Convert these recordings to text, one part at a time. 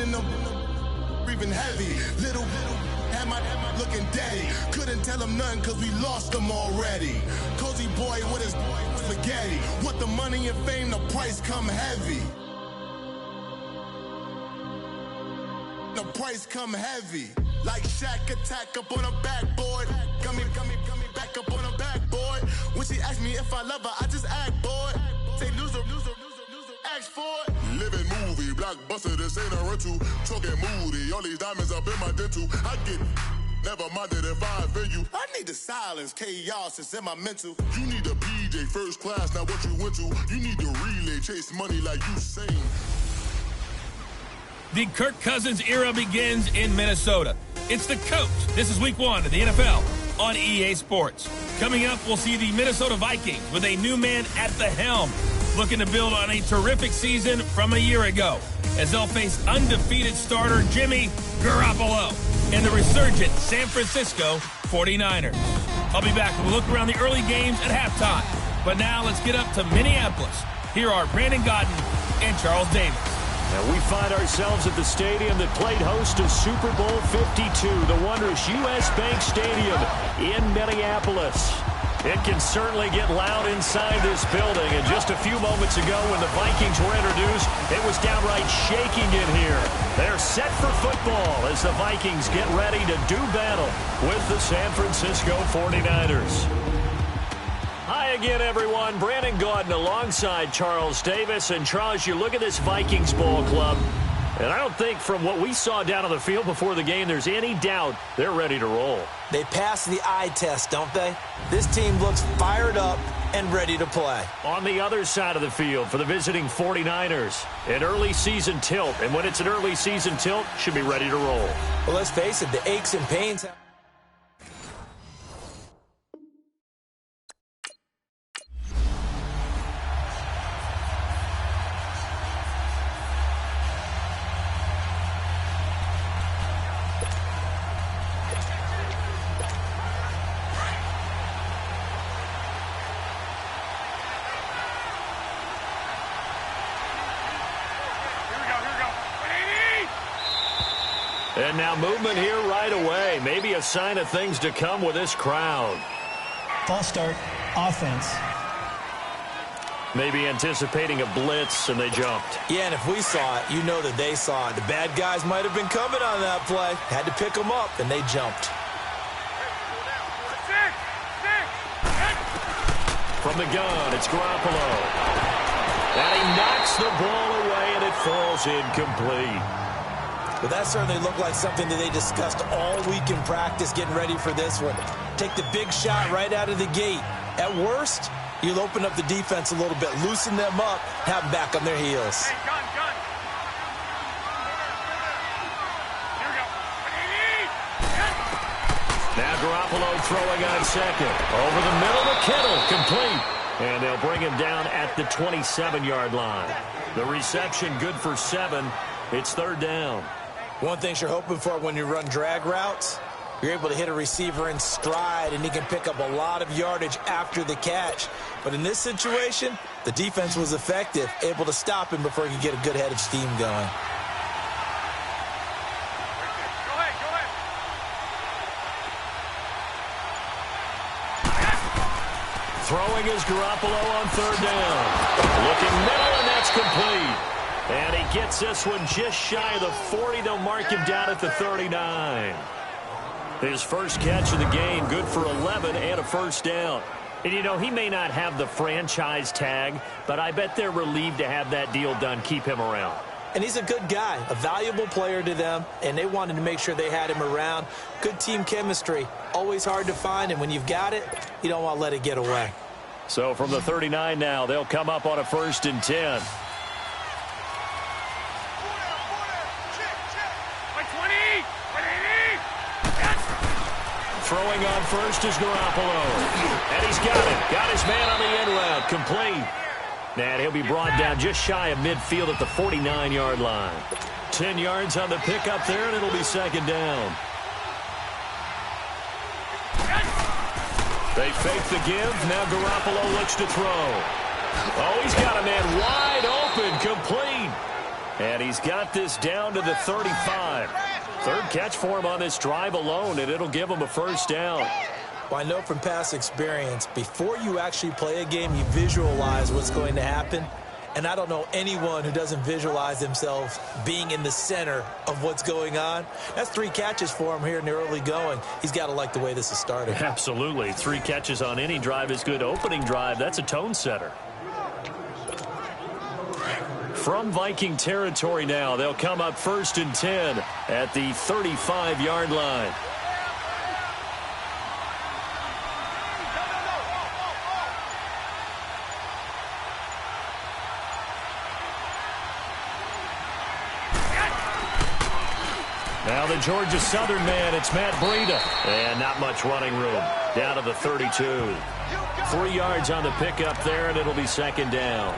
in the breathing heavy. Little had my looking daddy. Couldn't tell him nothing cause we lost him already. Cozy boy with his spaghetti. With the money and fame, the price come heavy. The price come heavy. Like Shaq attack up on a backboard. Gummy, back up on a backboard. When she asked me if I love her, I just act bored. Say loser, ask for it. Living movie, blockbuster, this ain't a rental. Talking moody, all these diamonds up in my dental. I get never minded if I offend you. I need the silence, chaos is in my mental. You need a PJ first class, not what you went to. You need to relay, chase money like you sane. The Kirk Cousins era begins in Minnesota. It's the coach. This is week 1 of the NFL on EA Sports. Coming up, we'll see the Minnesota Vikings with a new man at the helm, looking to build on a terrific season from a year ago, as they'll face undefeated starter Jimmy Garoppolo and the resurgent San Francisco 49ers. I'll be back with a look around the early games at halftime. But now let's get up to Minneapolis. Here are Brandon Gaudin and Charles Davis. And we find ourselves at the stadium that played host to Super Bowl 52, the wondrous U.S. Bank Stadium in Minneapolis. It can certainly get loud inside this building. And just a few moments ago when the Vikings were introduced, it was downright shaking in here. They're set for football as the Vikings get ready to do battle with the San Francisco 49ers. Hi again, everyone. Brandon Gaudin alongside Charles Davis. And Charles, you look at this Vikings ball club, and I don't think from what we saw down on the field before the game there's any doubt they're ready to roll. They pass the eye test, don't they? This team looks fired up and ready to play. On the other side of the field for the visiting 49ers, an early season tilt. And when it's an early season tilt, should be ready to roll. Well, let's face it, the aches and pains. And now movement here right away. Maybe a sign of things to come with this crowd. False start, offense. Maybe anticipating a blitz, and they jumped. Yeah, and if we saw it, you know that they saw it. The bad guys might have been coming on that play. Had to pick them up, and they jumped. From the gun, it's Garoppolo. And he knocks the ball away, and it falls incomplete. But that certainly looked like something that they discussed all week in practice getting ready for this one. Take the big shot right out of the gate. At worst, you'll open up the defense a little bit, loosen them up, have them back on their heels. Hey, gun. Here we go. Now Garoppolo throwing on second. Over the middle to Kittle, complete. And they'll bring him down at the 27-yard line. The reception good for 7. It's third down. One thing you're hoping for when you run drag routes, you're able to hit a receiver in stride, and he can pick up a lot of yardage after the catch. But in this situation, the defense was effective, able to stop him before he could get a good head of steam going. Go ahead. Throwing is Garoppolo on third down. Looking middle, and that's complete. And he gets this one just shy of the 40. They'll mark him down at the 39. His first catch of the game, good for 11 and a first down. And, you know, he may not have the franchise tag, but I bet they're relieved to have that deal done, keep him around. And he's a good guy, a valuable player to them, and they wanted to make sure they had him around. Good team chemistry, always hard to find, and when you've got it, you don't want to let it get away. So from the 39 now, they'll come up on a 1st and 10. Throwing on first is Garoppolo. And he's got it. Got his man on the end route. Complete. And he'll be brought down just shy of midfield at the 49-yard line. 10 yards on the pickup there, and it'll be second down. They fake the give. Now Garoppolo looks to throw. Oh, he's got a man wide open. Complete. And he's got this down to the 35. Third catch for him on this drive alone, and it'll give him a first down. Well, I know from past experience, before you actually play a game, you visualize what's going to happen. And I don't know anyone who doesn't visualize themselves being in the center of what's going on. That's 3 catches for him here in the early going. He's got to like the way this is starting. Absolutely. 3 catches on any drive is good. Opening drive, that's a tone setter. From Viking territory now, they'll come up 1st and 10 at the 35-yard line. Now the Georgia Southern man, it's Matt Breida. And not much running room. Down to the 32. 3 yards on the pickup there, and it'll be 2nd down.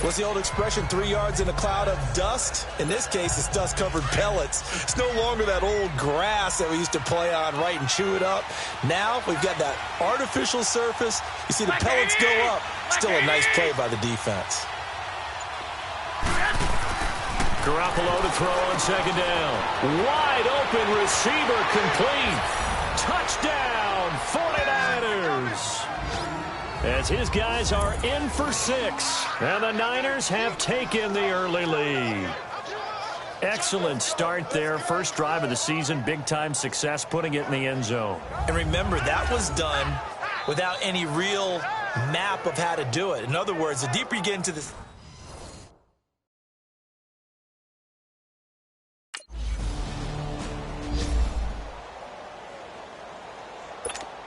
What's the old expression, 3 yards in a cloud of dust? In this case, it's dust-covered pellets. It's no longer that old grass that we used to play on, right, and chew it up. Now we've got that artificial surface. You see the pellets go up. Still a nice play by the defense. Garoppolo to throw on 2nd down. Wide open receiver complete. Touchdown, 49ers. As his guys are in for 6. And the Niners have taken the early lead. Excellent start there. First drive of the season. Big-time success putting it in the end zone. And remember, that was done without any real map of how to do it. In other words, the deeper you get into this...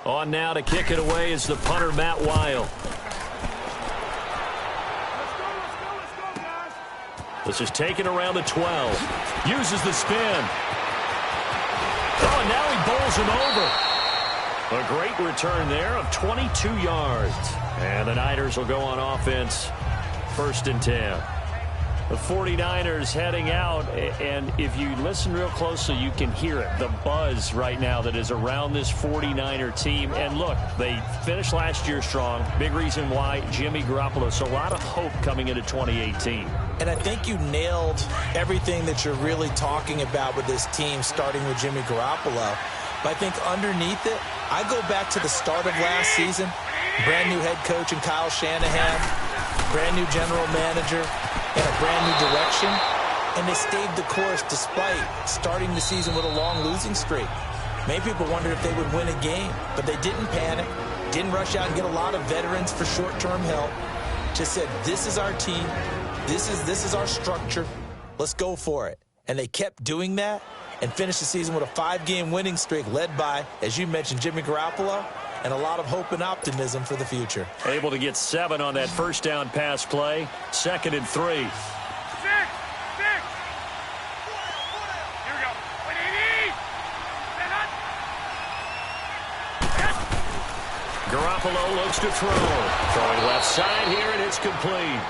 On now to kick it away is the punter, Matt Weil. This is taken around the 12. Uses the spin. Oh, and now he bowls him over. A great return there of 22 yards. And the Niners will go on offense. 1st and 10. The 49ers heading out, and if you listen real closely, you can hear it, the buzz right now that is around this 49er team. And look, they finished last year strong. Big reason why, Jimmy Garoppolo. So a lot of hope coming into 2018. And I think you nailed everything that you're really talking about with this team, starting with Jimmy Garoppolo. But I think underneath it, I go back to the start of last season, brand new head coach in Kyle Shanahan, brand new general manager, in a brand new direction, and they stayed the course despite starting the season with a long losing streak. Many people wondered if they would win a game, but they didn't panic, didn't rush out and get a lot of veterans for short-term help. Just said, this is our team, this is our structure, let's go for it. And they kept doing that and finished the season with a 5-game winning streak led by, as you mentioned, Jimmy Garoppolo, and a lot of hope and optimism for the future. Able to get 7 on that first down pass play. 2nd and 3. 6. Here we go. Garoppolo looks to throw. Throwing left side here, and it's complete.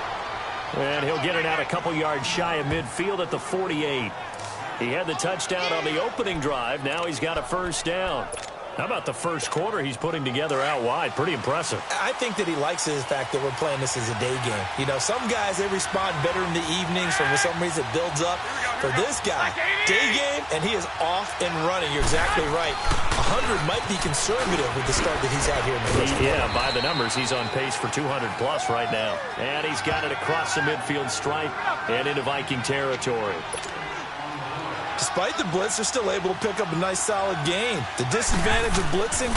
And he'll get it out a couple yards shy of midfield at the 48. He had the touchdown on the opening drive. Now he's got a first down. How about the first quarter he's putting together out wide? Pretty impressive. I think that he likes the fact that we're playing this as a day game. You know, some guys, they respond better in the evenings. For some reason, it builds up. For this guy, day game, and he is off and running. You're exactly right. 100 might be conservative with the start that he's had here in the first quarter. Yeah, by the numbers, he's on pace for 200-plus right now. And he's got it across the midfield stripe and into Viking territory. Despite the blitz, they're still able to pick up a nice, solid gain. The disadvantage of blitzing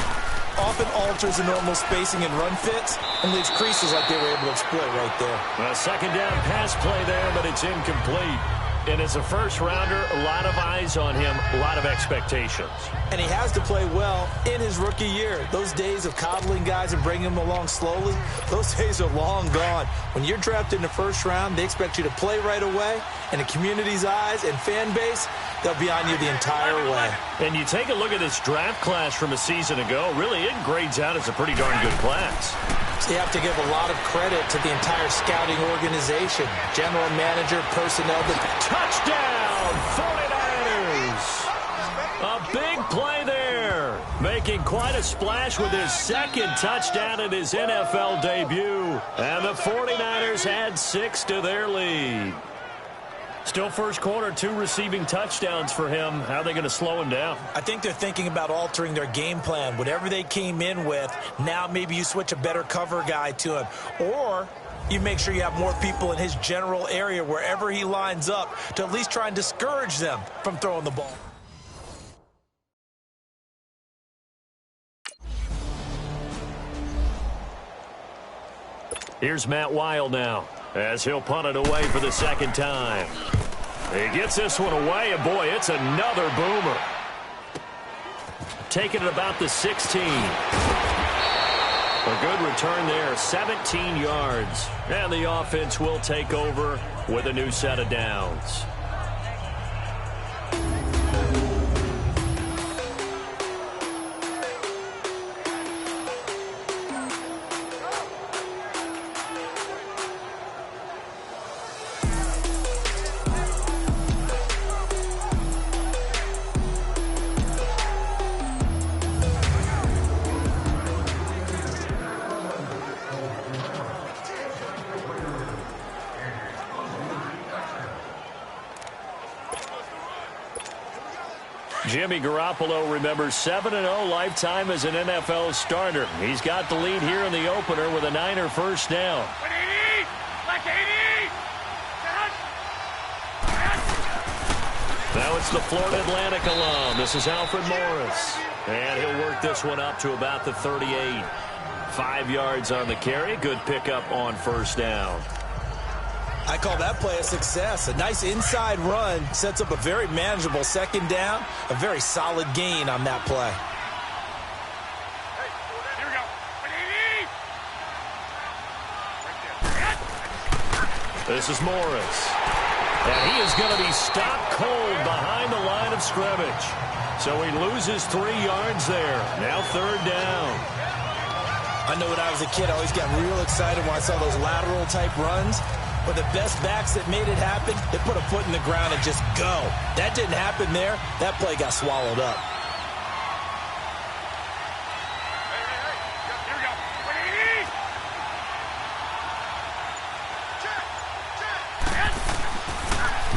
often alters the normal spacing and run fits and leaves creases like they were able to exploit right there. A 2nd down pass play there, but it's incomplete. And as a first-rounder, a lot of eyes on him, a lot of expectations. And he has to play well in his rookie year. Those days of coddling guys and bringing them along slowly, those days are long gone. When you're drafted in the first round, they expect you to play right away. And the community's eyes and fan base, they'll be on you the entire way. And you take a look at this draft class from a season ago, really it grades out as a pretty darn good class. So you have to give a lot of credit to the entire scouting organization, general manager, personnel. Touchdown, 49ers! A big play there, making quite a splash with his 2nd touchdown in his NFL debut. And the 49ers add 6 to their lead. Still first quarter, 2 receiving touchdowns for him. How are they going to slow him down? I think they're thinking about altering their game plan. Whatever they came in with, now maybe you switch a better cover guy to him. Or you make sure you have more people in his general area wherever he lines up to at least try and discourage them from throwing the ball. Here's Matt Wild now, as he'll punt it away for the second time. He gets this one away, and boy, it's another boomer. Taking it about the 16. A good return there, 17 yards. And the offense will take over with a new set of downs. Jimmy Garoppolo remembers 7-0 lifetime as an NFL starter. He's got the lead here in the opener with a Niner first down. Now it's the Florida Atlantic alum. This is Alfred Morris. And he'll work this one up to about the 38. 5 yards on the carry. Good pickup on first down. I call that play a success. A nice inside run sets up a very manageable second down. A very solid gain on that play. Here we go. This is Morris. And he is going to be stopped cold behind the line of scrimmage. So he loses 3 yards there. Now third down. I know when I was a kid, I always got real excited when I saw those lateral type runs. But the best backs that made it happen, they put a foot in the ground and just go. That didn't happen there. That play got swallowed up. Here we go.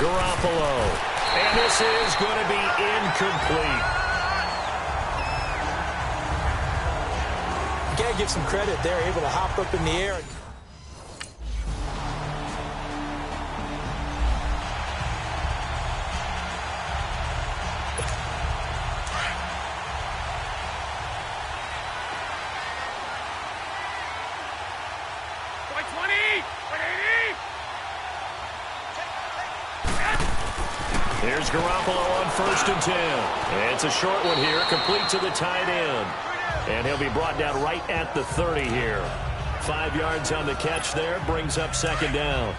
Garoppolo. And this is going to be incomplete. You gotta give some credit there, able to hop up in the air. Here's Garoppolo on 1st and 10. And it's a short one here, complete to the tight end. And he'll be brought down right at the 30 here. 5 yards on the catch there, brings up second down.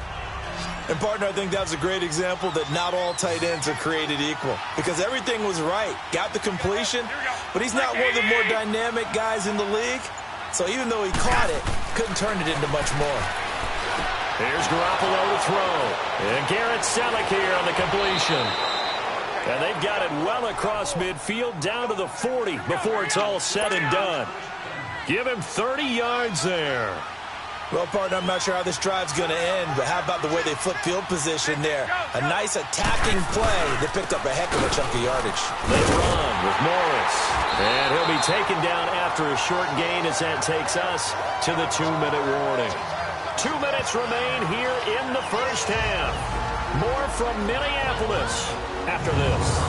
And, partner, I think that's a great example that not all tight ends are created equal. Because everything was right. Got the completion, but he's not one of the more dynamic guys in the league. So even though he caught it, couldn't turn it into much more. Here's Garoppolo to throw. And Garrett Selleck here on the completion. And they've got it well across midfield down to the 40 before it's all said and done. Give him 30 yards there. Well, partner, I'm not sure how this drive's going to end, but how about the way they flip field position there? A nice attacking play that picked up a heck of a chunk of yardage. They run with Morris. And he'll be taken down after a short gain as that takes us to the 2-minute warning. 2 minutes remain here in the first half. More from Minneapolis after this.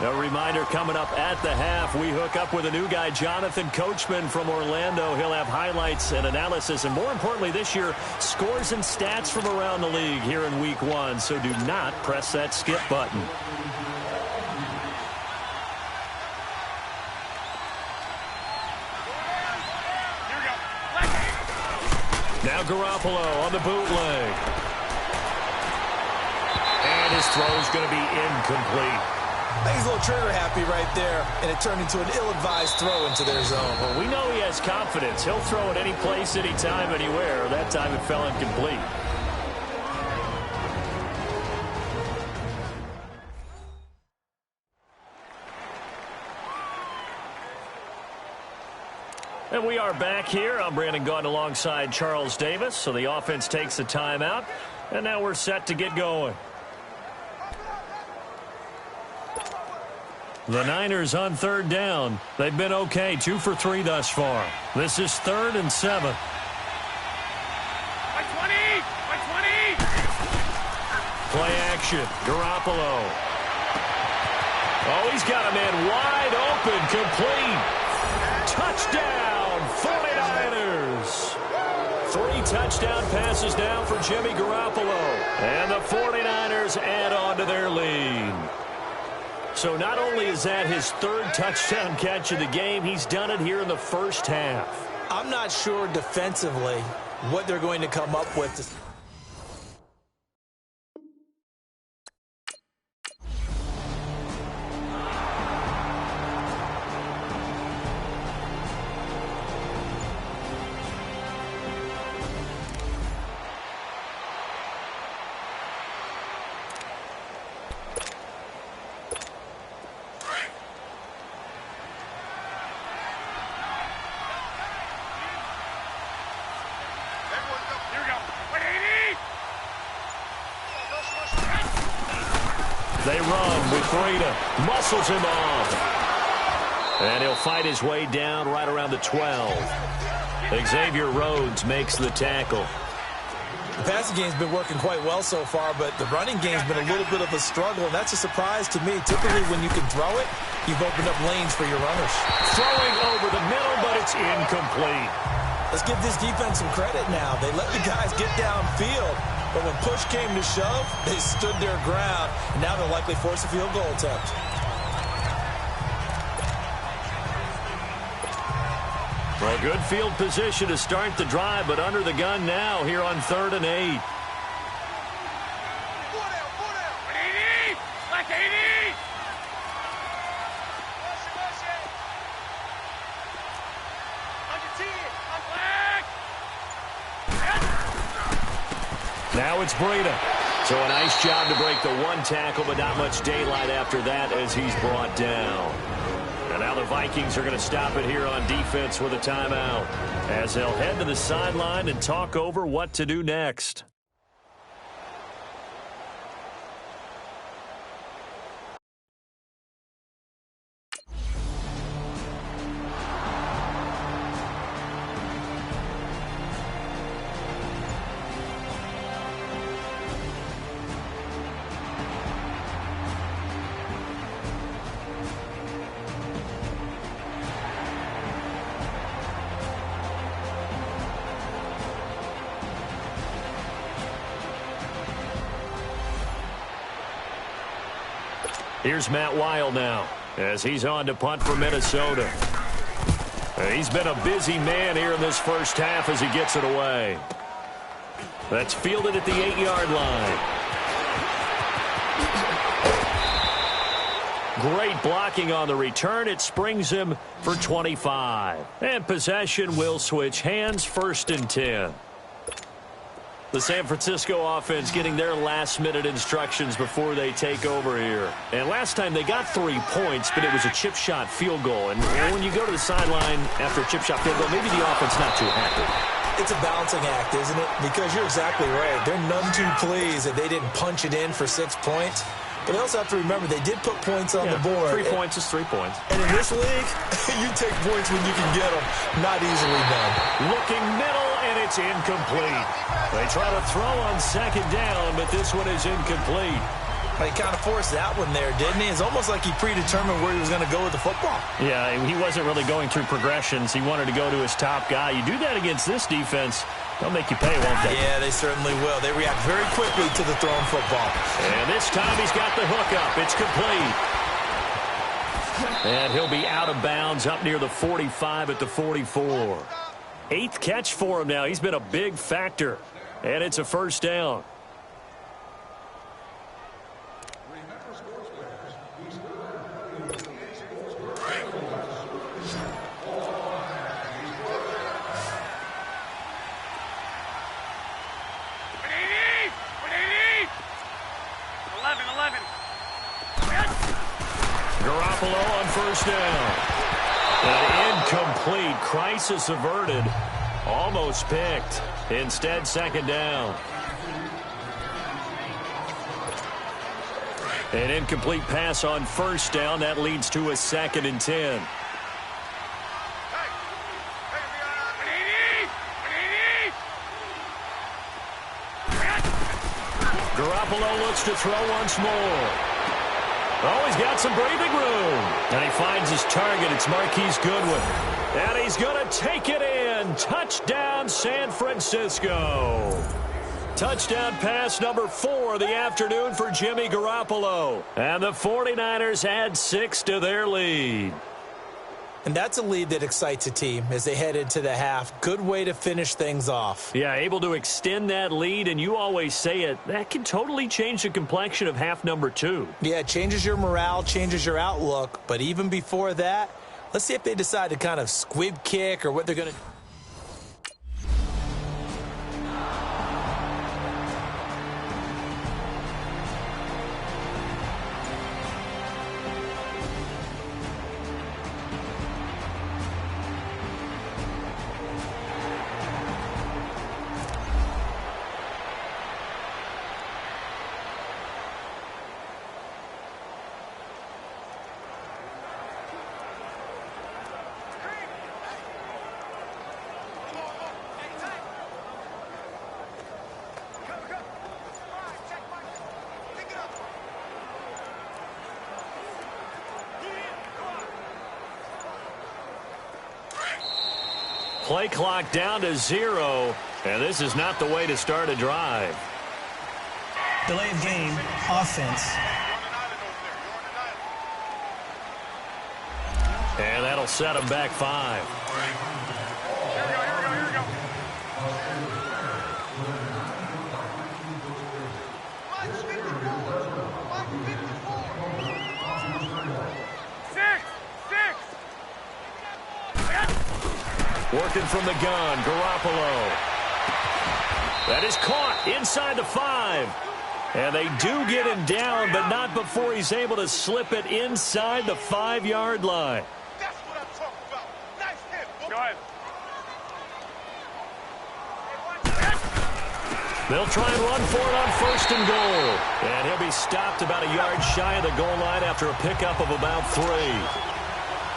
A reminder coming up at the half, we hook up with a new guy, Jonathan Coachman from Orlando. He'll have highlights and analysis, and more importantly this year, scores and stats from around the league here in Week 1. So do not press that skip button. Now Garoppolo on the bootleg. And his throw is going to be incomplete. I think he's a little trigger happy right there, and it turned into an ill-advised throw into their zone. Well, we know he has confidence. He'll throw it any place, anytime, anywhere. That time it fell incomplete. And we are back here. I'm Brandon Gaudin alongside Charles Davis. So the offense takes a timeout. And now we're set to get going. The Niners on third down. They've been okay, 2 for 3 thus far. This is 3rd and 7. By 20! By 20! Play action. Garoppolo. Oh, he's got a man wide open. Complete. Touchdown, 49ers. 3 touchdown passes now for Jimmy Garoppolo. And the 49ers add on to their lead. So not only is that his 3rd touchdown catch of the game, he's done it here in the first half. I'm not sure defensively what they're going to come up with. They run with Breida. Muscles him off. And he'll fight his way down right around the 12. Xavier Rhodes makes the tackle. The passing game's been working quite well so far, but the running game's been a little bit of a struggle, and that's a surprise to me. Typically, when you can throw it, you've opened up lanes for your runners. Throwing over the middle, but it's incomplete. Let's give this defense some credit now. They let the guys get downfield, but when push came to shove, they stood their ground. And now they'll likely force a field goal attempt. Well, good field position to start the drive, but under the gun now here on 3rd and 8. Like 80! Now it's Breida. So a nice job to break the 1 tackle, but not much daylight after that as he's brought down. And now the Vikings are going to stop it here on defense with a timeout as they'll head to the sideline and talk over what to do next. Here's Matt Weil now as he's on to punt for Minnesota. He's been a busy man here in this first half as he gets it away. That's fielded at the 8-yard line. Great blocking on the return. It springs him for 25. And possession will switch hands, 1st and 10. The San Francisco offense getting their last-minute instructions before they take over here. And last time they got 3 points, but it was a chip shot field goal. And when you go to the sideline after a chip shot field goal, maybe the offense not too happy. It's a balancing act, isn't it? Because you're exactly right. They're none too pleased that they didn't punch it in for 6 points. But they also have to remember they did put points on the board. 3 points is 3 points. And in this league, you take points when you can get them. Not easily done. Looking middle, and it's incomplete. They try to throw on 2nd down, but this one is incomplete. He kind of forced that one there, didn't he? It's almost like he predetermined where he was going to go with the football. Yeah, he wasn't really going through progressions. He wanted to go to his top guy. You do that against this defense, they'll make you pay, won't they? Yeah, they certainly will. They react very quickly to the thrown football. And this time he's got the hook up. It's complete. And he'll be out of bounds up near the 45 at the 44. 8th catch for him now. He's been a big factor. And it's a 1st down. Garoppolo on 1st down. And incomplete. Crisis averted. Almost picked. Instead, second down. An incomplete pass on first down. That leads to a 2nd and 10. Garoppolo looks to throw once more. Oh, he's got some breathing room. And he finds his target. It's Marquise Goodwin. And he's going to take it in. Touchdown, San Francisco. Touchdown pass number 4 of the afternoon for Jimmy Garoppolo. And the 49ers add 6 to their lead. And that's a lead that excites a team as they head into the half. Good way to finish things off. Yeah, able to extend that lead, and you always say it, that can totally change the complexion of half number 2. Yeah, it changes your morale, changes your outlook. But even before that, let's see if they decide to kind of squib kick or what they're going to do. Play clock down to 0, and this is not the way to start a drive. Delay of game, offense. And that'll set him back 5. Here we go. Working from the gun, Garoppolo. That is caught inside the 5. And they do get him down, but not before he's able to slip it inside the 5-yard line. That's what I'm talking about. Nice hit. Go ahead. They'll try and run for it on 1st and goal. And he'll be stopped about a yard shy of the goal line after a pickup of about 3.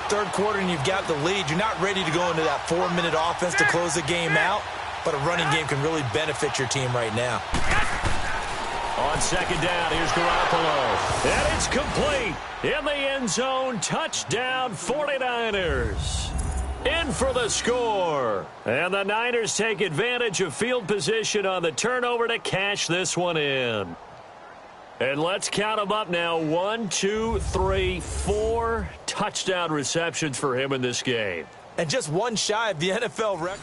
Third quarter and you've got the lead. You're not ready to go into that 4-minute offense to close the game out, but a running game can really benefit your team right now. On 2nd down, here's Garoppolo. And it's complete. In the end zone, touchdown 49ers. In for the score. And the Niners take advantage of field position on the turnover to cash this one in. And let's count them up now. 1, 2, 3, 4 touchdown receptions for him in this game. And just one shy of the NFL record.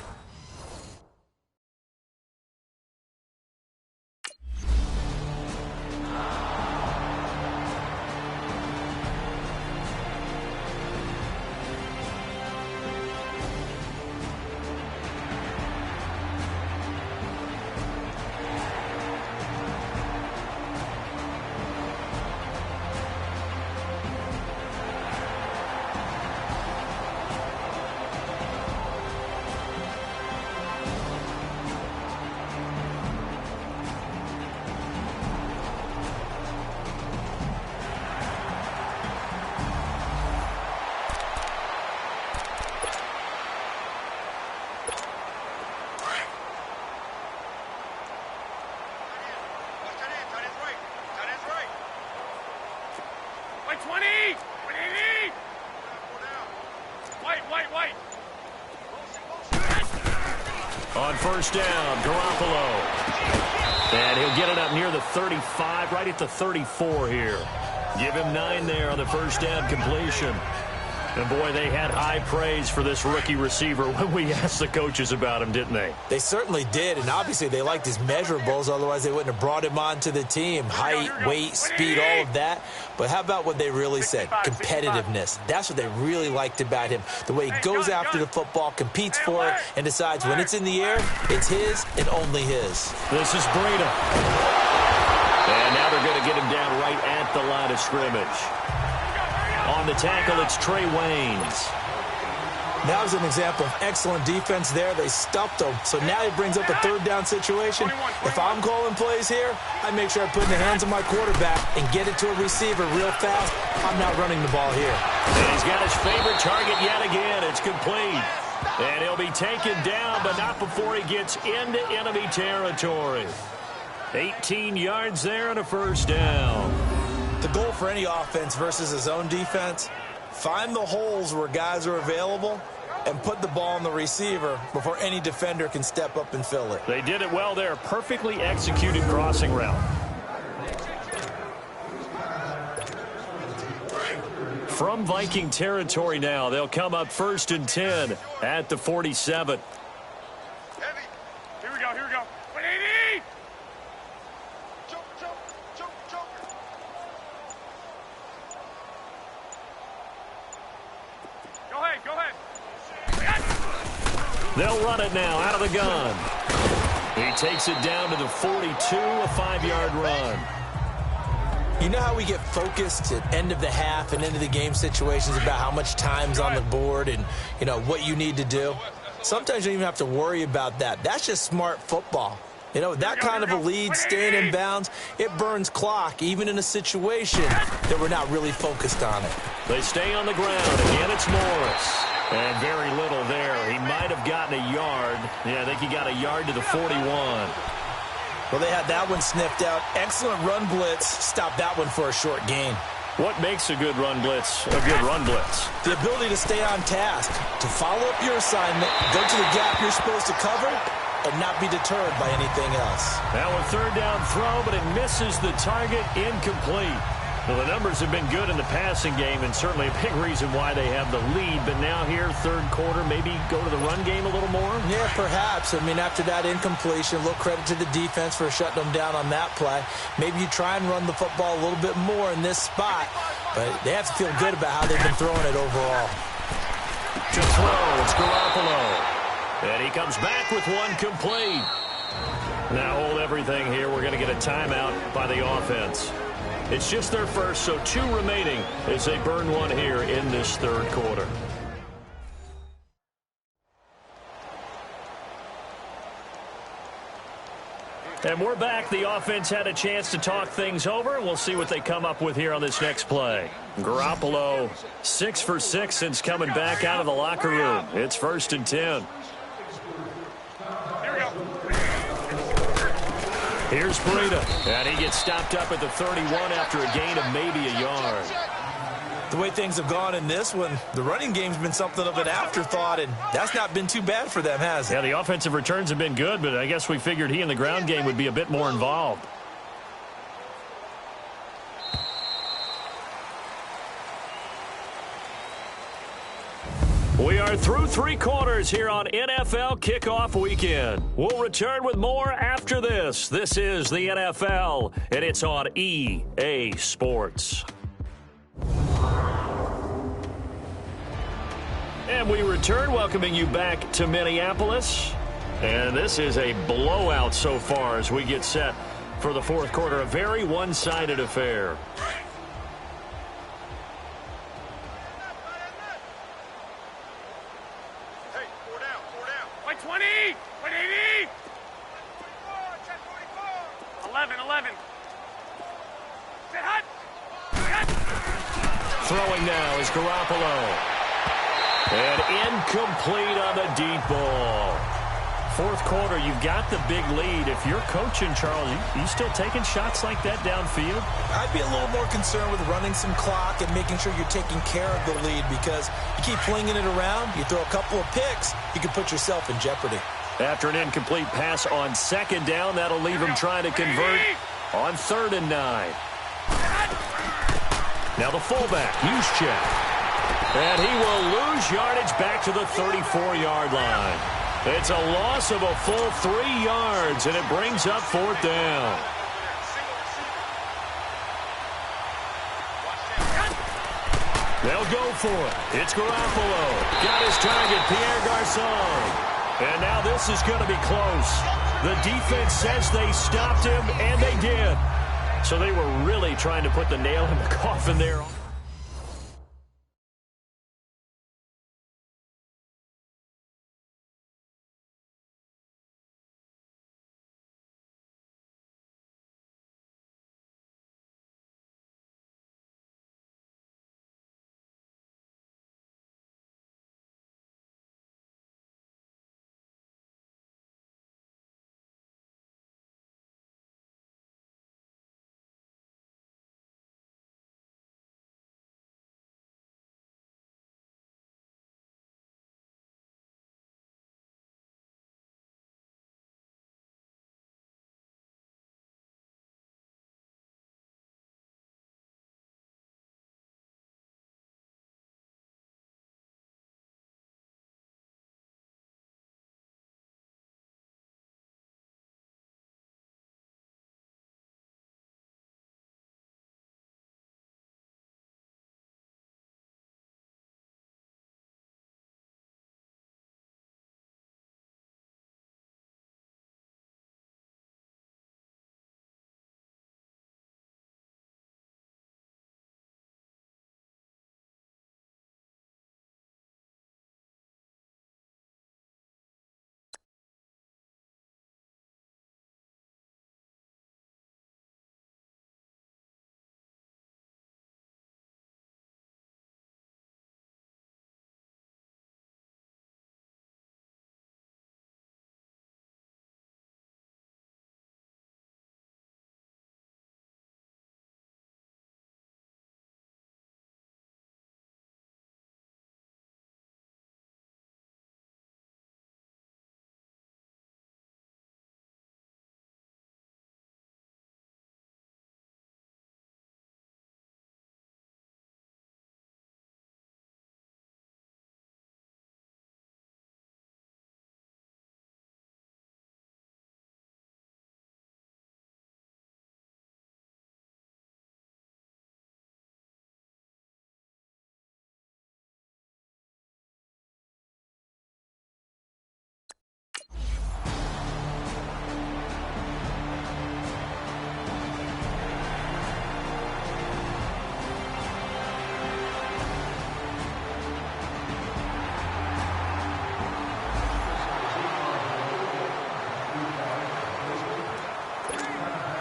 On 1st down, Garoppolo. And he'll get it up near the 35, right at the 34 here. Give him 9 there on the 1st down completion. And, boy, they had high praise for this rookie receiver when we asked the coaches about him, didn't they? They certainly did, and obviously they liked his measurables. Otherwise, they wouldn't have brought him onto the team. Height, weight, speed, all of that. But how about what they really said? Competitiveness. That's what they really liked about him. The way he goes after the football, competes for it, and decides when it's in the air, it's his and only his. This is Breida. And now they're going to get him down right at the line of scrimmage. On the tackle, it's Trey Waynes. That was an example of excellent defense there. They stuffed him. So now he brings up a third down situation. If I'm calling plays here, I make sure I put it in the hands of my quarterback and get it to a receiver real fast. I'm not running the ball here. And he's got his favorite target yet again. It's complete. And he'll be taken down, but not before he gets into enemy territory. 18 yards there and a first down. The goal for any offense versus his own defense, find the holes where guys are available and put the ball on the receiver before any defender can step up and fill it. They did it well there. Perfectly executed crossing route. From Viking territory now, they'll come up 1st and 10 at the 47. Heavy. Here we go, here we go. 180! Choke, choke, choke, choke. Go ahead, go ahead. They'll run it now out of the gun. He takes it down to the 42, a 5-yard run. You know how we get focused at end of the half and end of the game situations about how much time's on the board and, you know, what you need to do? Sometimes you don't even have to worry about that. That's just smart football. You know, that kind of a lead, staying in bounds, it burns clock, even in a situation that we're not really focused on it. They stay on the ground. Again, it's Morris. And very little there. He might have gotten a yard. Yeah, I think he got a yard to the 41. Well, they had that one sniffed out. Excellent run blitz. Stopped that one for a short gain. What makes a good run blitz a good run blitz? The ability to stay on task, to follow up your assignment, go to the gap you're supposed to cover, and not be deterred by anything else. Now a third down throw, but it misses the target, incomplete. Well, the numbers have been good in the passing game, and certainly a big reason why they have the lead. But now here, third quarter, maybe go to the run game a little more? Yeah, perhaps. I mean, after that incompletion, a little credit to the defense for shutting them down on that play. Maybe you try and run the football a little bit more in this spot, but they have to feel good about how they've been throwing it overall. To throw, it's Garoppolo. And he comes back with one complete. Now hold everything here. We're going to get a timeout by the offense. It's just their first, so 2 remaining as they burn one here in this third quarter. And we're back. The offense had a chance to talk things over. We'll see what they come up with here on this next play. Garoppolo, 6 for 6 since coming back out of the locker room. It's 1st and 10. Here's Breida, and he gets stopped up at the 31 after a gain of maybe a yard. The way things have gone in this one, the running game's been something of an afterthought, and that's not been too bad for them, has it? Yeah, the offensive returns have been good, but I guess we figured he in the ground game would be a bit more involved. We are through 3 quarters here on NFL Kickoff Weekend. We'll return with more after this. This is the NFL, and it's on EA Sports. And we return, welcoming you back to Minneapolis. And this is a blowout so far as we get set for the fourth quarter. A very one-sided affair. Hey, 4 down, 4 down. 120, 180. 11, 11. Sit hot. Throwing now is Garoppolo. And incomplete on the deep ball. Fourth quarter, you've got the big lead. If you're coaching, Charles, you still taking shots like that downfield? I'd be a little more concerned with running some clock and making sure you're taking care of the lead, because you keep flinging it around, you throw a couple of picks, you can put yourself in jeopardy. After an incomplete pass on 2nd down, that'll leave him trying to convert on 3rd and 9. Now the fullback, Juszczyk. And he will lose yardage back to the 34-yard line. It's a loss of a full 3 yards, and it brings up 4th down. They'll go for it. It's Garoppolo. Got his target, Pierre Garçon. And now this is going to be close. The defense says they stopped him, and they did. So they were really trying to put the nail in the coffin there.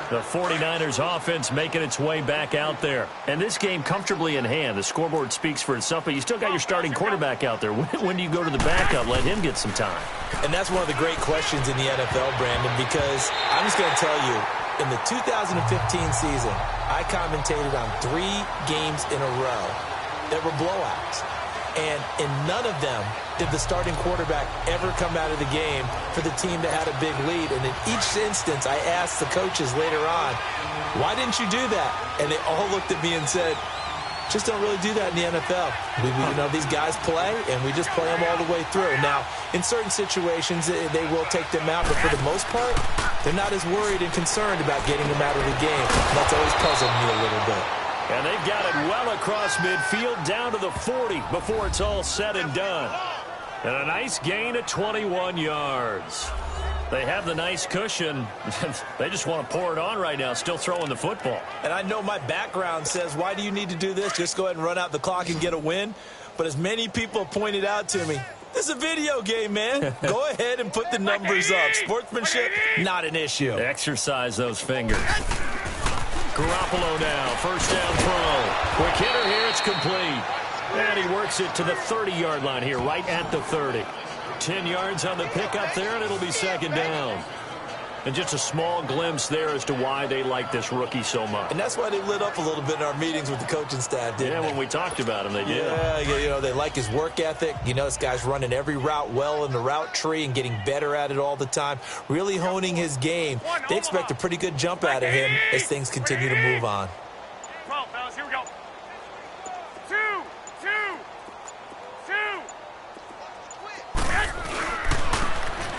The 49ers offense making its way back out there. And this game comfortably in hand. The scoreboard speaks for itself, but you still got your starting quarterback out there. When do you go to the backup? Let him get some time. And that's one of the great questions in the NFL, Brandon, because I'm just going to tell you, in the 2015 season, I commentated on 3 games in a row that were blowouts. And in none of them did the starting quarterback ever come out of the game for the team that had a big lead. And in each instance, I asked the coaches later on, why didn't you do that? And they all looked at me and said, just don't really do that in the NFL. These guys play, and we just play them all the way through. Now, in certain situations, they will take them out, but for the most part, they're not as worried and concerned about getting them out of the game. And that's always puzzled me a little bit. And they've got it well across midfield down to the 40 before it's all said and done. And a nice gain of 21 yards. They have the nice cushion. They just want to pour it on right now, still throwing the football. And I know my background says, why do you need to do this? Just go ahead and run out the clock and get a win. But as many people pointed out to me, this is a video game, man. Go ahead and put the numbers up. Sportsmanship, not an issue. Exercise those fingers. Garoppolo now, first down throw. Quick hitter here, it's complete. And he works it to the 30-yard line here, right at the 30. 10 yards on the pickup there, and it'll be second down. And just a small glimpse there as to why they like this rookie so much. And that's why they lit up a little bit in our meetings with the coaching staff, didn't they? When we talked about him, they did. Yeah, they like his work ethic. This guy's running every route well in the route tree and getting better at it all the time, really honing his game. They expect a pretty good jump out of him as things continue to move on. 12, fellas, here we go. 2.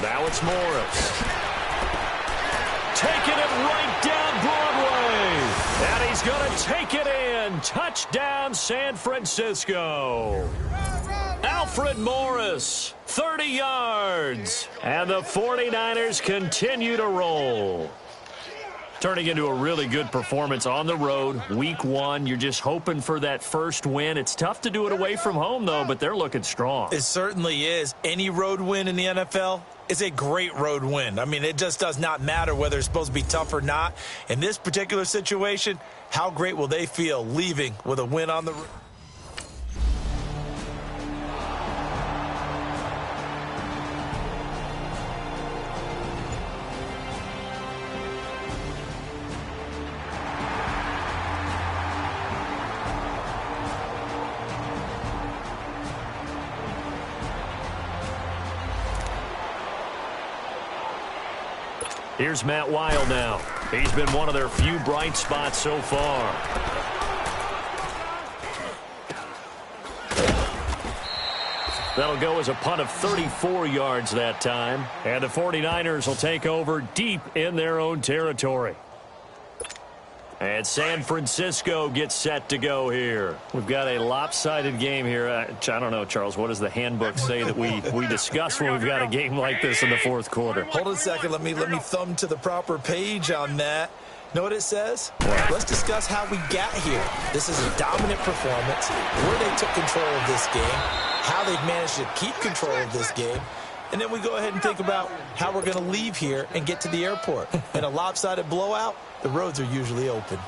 Now it's Morris. Taking it right down Broadway. And he's going to take it in. Touchdown, San Francisco. Alfred Morris, 30 yards. And the 49ers continue to roll. Turning into a really good performance on the road. Week 1, you're just hoping for that first win. It's tough to do it away from home, though, but they're looking strong. It certainly is. Any road win in the NFL is a great road win. It just does not matter whether it's supposed to be tough or not. In this particular situation, how great will they feel leaving with a win on the road? Here's Matt Weil now. He's been one of their few bright spots so far. That'll go as a punt of 34 yards that time. And the 49ers will take over deep in their own territory. And San Francisco gets set to go here. We've got a lopsided game here. I don't know, Charles, what does the handbook say that we discuss when we've got a game like this in the fourth quarter? Hold on a second. Let me thumb to the proper page on that. Know what it says? What? Let's discuss how we got here. This is a dominant performance, where they took control of this game, how they've managed to keep control of this game, and then we go ahead and think about how we're going to leave here and get to the airport. In a lopsided blowout, the roads are usually open.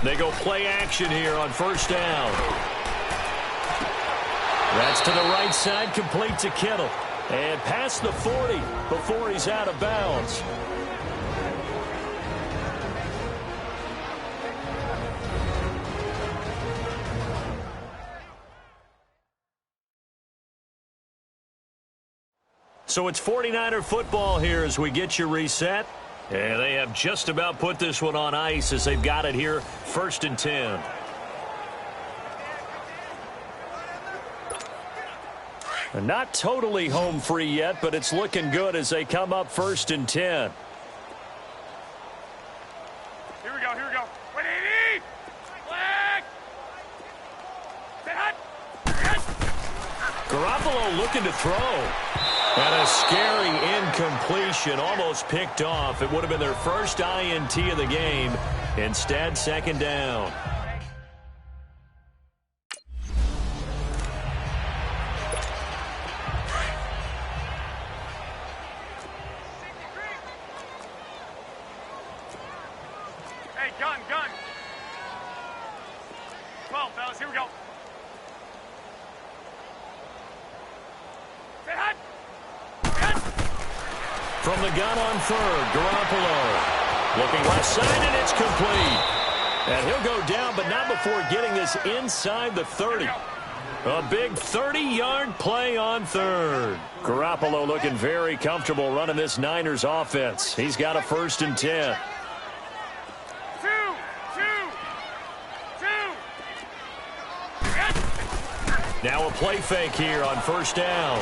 They go play action here on first down. That's to the right side, complete to Kittle. And past the 40 before he's out of bounds. So it's 49er football here as we get you reset. And they have just about put this one on ice as they've got it here, 1st and 10. And not totally home free yet, but it's looking good as they come up 1st and 10. Here we go. 180. Flag. Stay hot. Garoppolo looking to throw. And a scary incompletion, almost picked off. It would have been their first INT of the game. Instead, second down. Gun, gun. 12, fellas, here we go. Say hot. From the gun on third, Garoppolo. Looking left side, and it's complete. And he'll go down, but not before getting this inside the 30. A big 30-yard play on third. Garoppolo looking very comfortable running this Niners offense. He's got a 1st and 10. Now a play fake here on 1st down.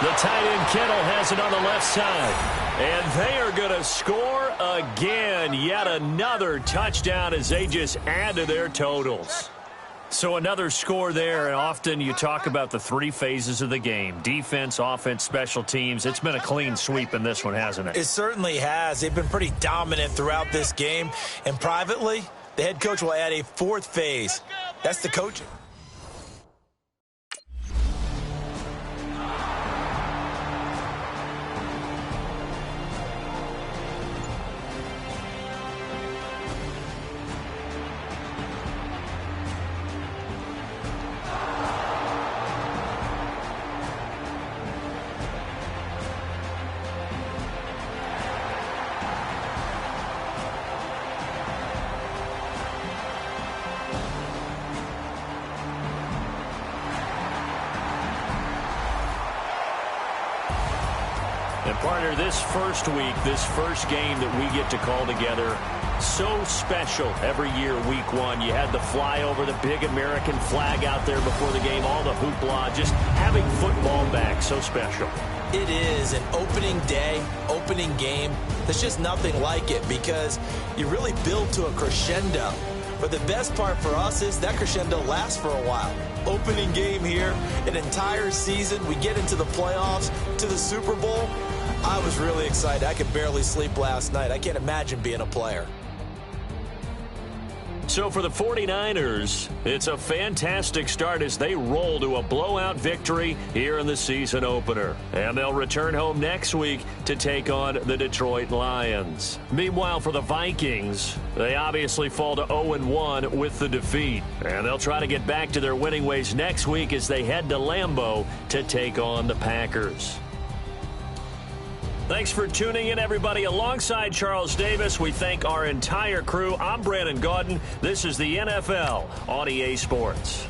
The tight end Kittle has it on the left side. And they are going to score again. Yet another touchdown as they just add to their totals. So another score there, and often you talk about the 3 phases of the game. Defense, offense, special teams. It's been a clean sweep in this one, hasn't it? It certainly has. They've been pretty dominant throughout this game. And privately, the head coach will add a 4th phase. That's the coaching. And partner, this first week, this first game that we get to call together, so special every year, week 1. You had the flyover, the big American flag out there before the game, all the hoopla, just having football back, so special. It is an opening day, opening game. There's just nothing like it because you really build to a crescendo. But the best part for us is that crescendo lasts for a while. Opening game here, an entire season. We get into the playoffs, to the Super Bowl. I was really excited. I could barely sleep last night. I can't imagine being a player. So for the 49ers, it's a fantastic start as they roll to a blowout victory here in the season opener. And they'll return home next week to take on the Detroit Lions. Meanwhile, for the Vikings, they obviously fall to 0-1 with the defeat. And they'll try to get back to their winning ways next week as they head to Lambeau to take on the Packers. Thanks for tuning in, everybody. Alongside Charles Davis, we thank our entire crew. I'm Brandon Gaudin. This is the NFL on EA Sports.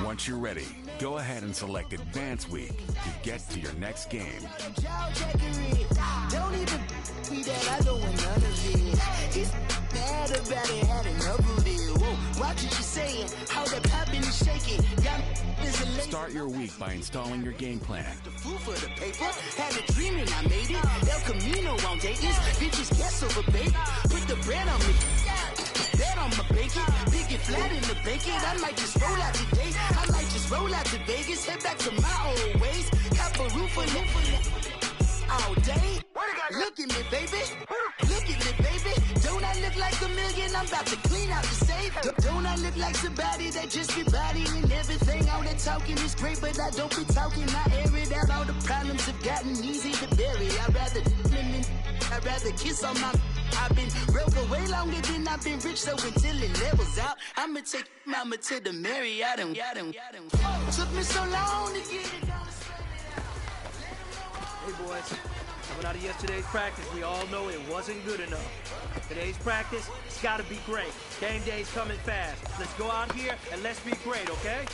Once you're ready, go ahead and select Advance Week to get to your next game. Don't even be that I don't want none of it. He's mad about it, had enough of it. Whoa, watch what you're saying, how that poppin' is shaking. Start your week by installing your game plan. The food for the paper, had a dream and I made it. El Camino on Dayton's, bitches guess over bait. Put the bread on me. Bet on my bacon, big and flat in the bacon. I might just roll out today. I might just roll out to Vegas, head back to my old ways. Cop a roof for all day. Look at me, baby. Look at me, baby. Don't I look like a million? I'm about to clean out the safe. Don't I look like somebody that just be bodying everything? All that talking is great, but I don't be talking. I air it out. All the problems have gotten easy to bury. I'd rather kiss on my. I've been broke way longer than I've been rich, so until it levels out, I'ma take mama to the Marriott and took me so long to get it down. Hey boys, coming out of yesterday's practice, we all know it wasn't good enough. Today's practice, it's gotta be great. Game day's coming fast. Let's go out here and let's be great, okay?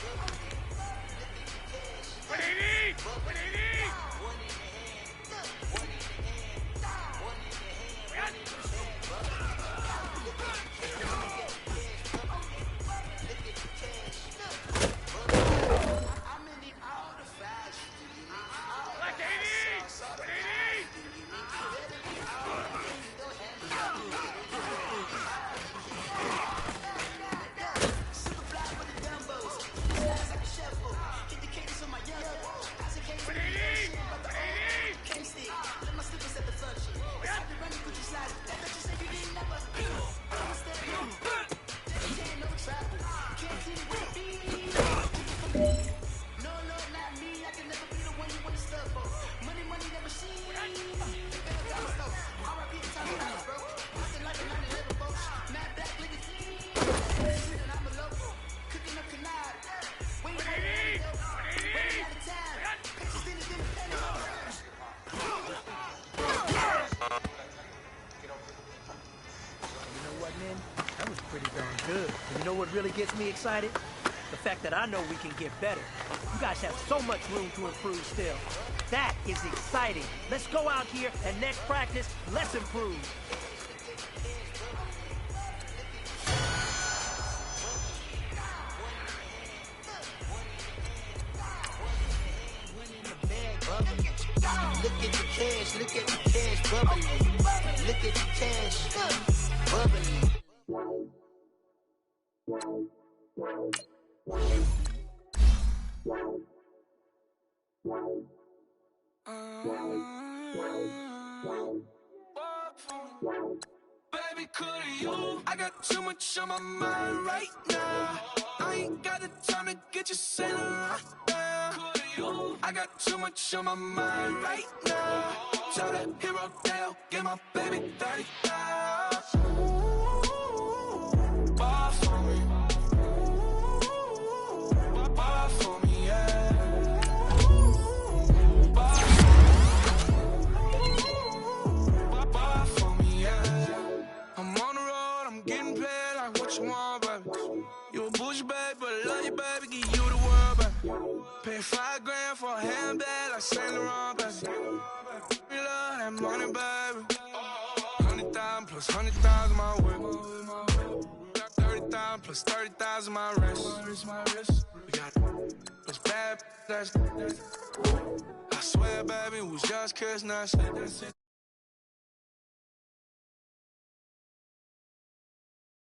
What do you need? What do you need? And you know what really gets me excited? The fact that I know we can get better. You guys have so much room to improve still. That is exciting. Let's go out here and next practice, let's improve. Look at the cash, look at the cash bubbling. Look at the cash bubbling. Baby, could you? I got too much on my mind right now. I ain't got the time to get you sailing right now. Could you? I got too much on my mind right now. Tell that hero Dale, get my baby 30 now. Ball for me. Ball for me, yeah. Ball for me, yeah. I'm on the road, I'm getting paid like what you want, baby. You a bougie, baby, but I love you, baby. Give you the world, baby. Pay $5 grand for a handbag like Saint Laurent, baby. We love that money, baby. 100,000 plus 100,000 my whip. 30,000 plus 30,000 my wrist. We got what's bad, that's I swear, baby, it was just kiss, that's it.